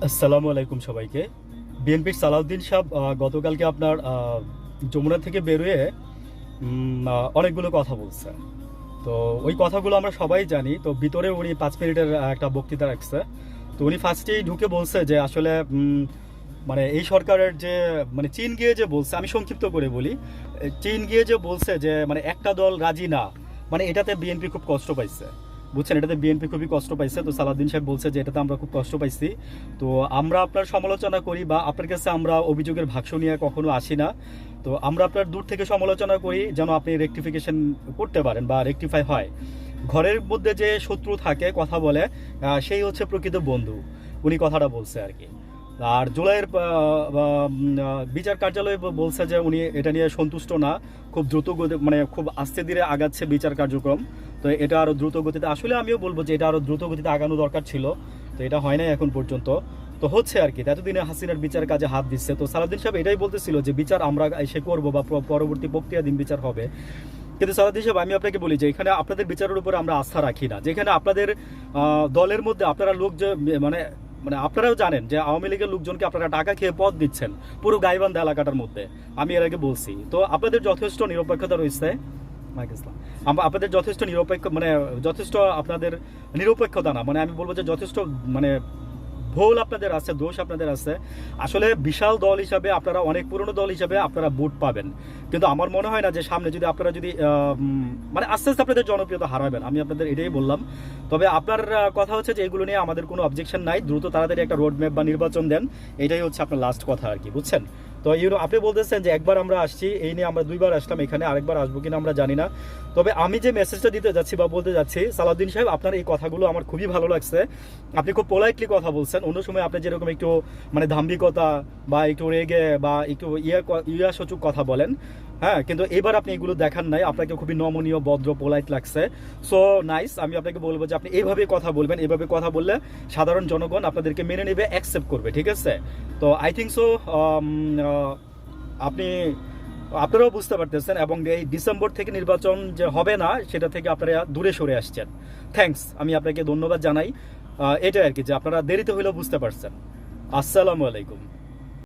আসসালামু আলাইকুম সবাইকে। বিএনপির সালাউদ্দিন সাহেব গতকালকে আপনার যমুনা থেকে বেরোয়ে অনেকগুলো কথা বলছে। তো ওই কথাগুলো আমরা সবাই জানি। তো ভিতরে উনি 5 মিনিটের একটা বক্তৃতা রাখছে। তো উনি ফার্স্টেই ঢুকে বলছে যে আসলে মানে এই সরকারের যে মানে চীন গিয়ে যে বলছে, আমি সংক্ষিপ্ত করে বলি, চীন গিয়ে যে বলছে যে মানে একটা দল রাজি না, মানে এটাতে বিএনপি খুব কষ্ট পাইছে। বুঝছেন, এটাতে বিএনপি খুবই কষ্ট পাইছে। তো সালাউদ্দিন সাহেব বলছে যে এটাতে আমরা খুব কষ্ট পাইছি। তো আমরা আপনার সমালোচনা করি বা আপনার কাছে আমরা অভিযোগের ভাষ্য নিয়ে কখনো আসি না। তো আমরা আপনার দূর থেকে সমালোচনা করি যেন আপনি রেকটিফিকেশন করতে পারেন বা রেকটিফাই হয়। ঘরের মধ্যে যে শত্রু থাকে কথা বলে, সেই হচ্ছে প্রকৃত বন্ধু। উনি কথাটা বলছে আর কি। আর জুলাইয়ের বিচার কার্যালয় বলছে যে উনি এটা নিয়ে সন্তুষ্ট না, খুব দ্রুত গতি মানে খুব আস্তে ধীরে আগাচ্ছে বিচার কার্যক্রম। তো এটা আরও দ্রুত গতিতে, আসলে আমিও বলবো যে এটা আরও দ্রুত গতিতে আগানো দরকার ছিল। তো এটা হয় নাই এখন পর্যন্ত। তো হচ্ছে আর কি, এতদিনে হাসিনার বিচার কাজে হাত দিচ্ছে। তো সালাউদ্দিন সাহেব এটাই বলতেছিল যে বিচার আমরা এসে করবো বা পরবর্তী প্রক্রিয়াধীন বিচার হবে। কিন্তু সালাউদ্দিন সাহেব, আমি আপনাকে বলি যে এখানে আপনাদের বিচারের উপরে আমরা আস্থা রাখি না। যেখানে আপনাদের দলের মধ্যে আপনারা লোক যে মানে মানে আপনারাও জানেন যে আওয়ামী লীগের লোকজনকে আপনারা টাকা খেয়ে পদ দিচ্ছেন পুরো গাইবান্ধা এলাকাটার মধ্যে। আমি এর আগে বলছি। তো আপনাদের যথেষ্ট নিরপেক্ষতা রয়েছে। আপনাদের যথেষ্ট নিরপেক্ষ মানে যথেষ্ট আপনাদের নিরপেক্ষতা না, মানে আমি বলবো যে যথেষ্ট মানে ভুল আপনাদের আছে, দোষ আপনাদের আছে। আসলে বিশাল দল হিসাবে আপনারা, অনেক পুরনো দল হিসাবে আপনারা ভোট পাবেন, কিন্তু আমার মনে হয় না যে সামনে যদি আপনারা যদি মানে আস্তে আস্তে আপনাদের জনপ্রিয়তা হারাবেন। আমি আপনাদের এটাই বললাম। তবে আপনার কথা হচ্ছে যে এগুলো নিয়ে আমাদের কোনো অবজেকশন নাই, দ্রুত তাড়াতাড়ি একটা রোড ম্যাপ বা নির্বাচন দেন। এটাই হচ্ছে আপনার লাস্ট কথা আর কি, বুঝছেন। তো আপনি বলতেছেন যে একবার আমরা আসছি, এই নিয়ে আমরা 2বার আসলাম এখানে, আরেকবার আসবো কিনা আমরা জানি না। তবে আমি যে মেসেজটা দিতে যাচ্ছি বা বলতে যাচ্ছি, সালাউদ্দিন সাহেব আপনার এই কথাগুলো আমার খুবই ভালো লাগছে। আপনি খুব পোলাইটলি কথা বলছেন। অন্য সময় আপনি যেরকম একটু মানে ধাম্বিকতা বা একটু রেগে বা একটু সূচক কথা বলেন, হ্যাঁ, কিন্তু এবার আপনি এগুলো দেখান নাই। আপনাকে খুবই নমনীয়, ভদ্র, পোলাইট লাগছে। So nice. আমি আপনাকে বলবো যে আপনি এইভাবে কথা বলবেন। এইভাবে কথা বললে সাধারণ জনগণ আপনাদেরকে মেনে নেবে, অ্যাকসেপ্ট করবে, ঠিক আছে। তো আই থিঙ্ক সো আপনি আপনারাও বুঝতে পারতেছেন, এবং এই ডিসেম্বর থেকে নির্বাচন যে হবে না সেটা থেকে আপনারা দূরে সরে আসছেন। থ্যাঙ্কস, আমি আপনাকে ধন্যবাদ জানাই। এটাই আর কি, যে আপনারা দেরিতে হইলেও বুঝতে পারছেন। আসসালামু আলাইকুম।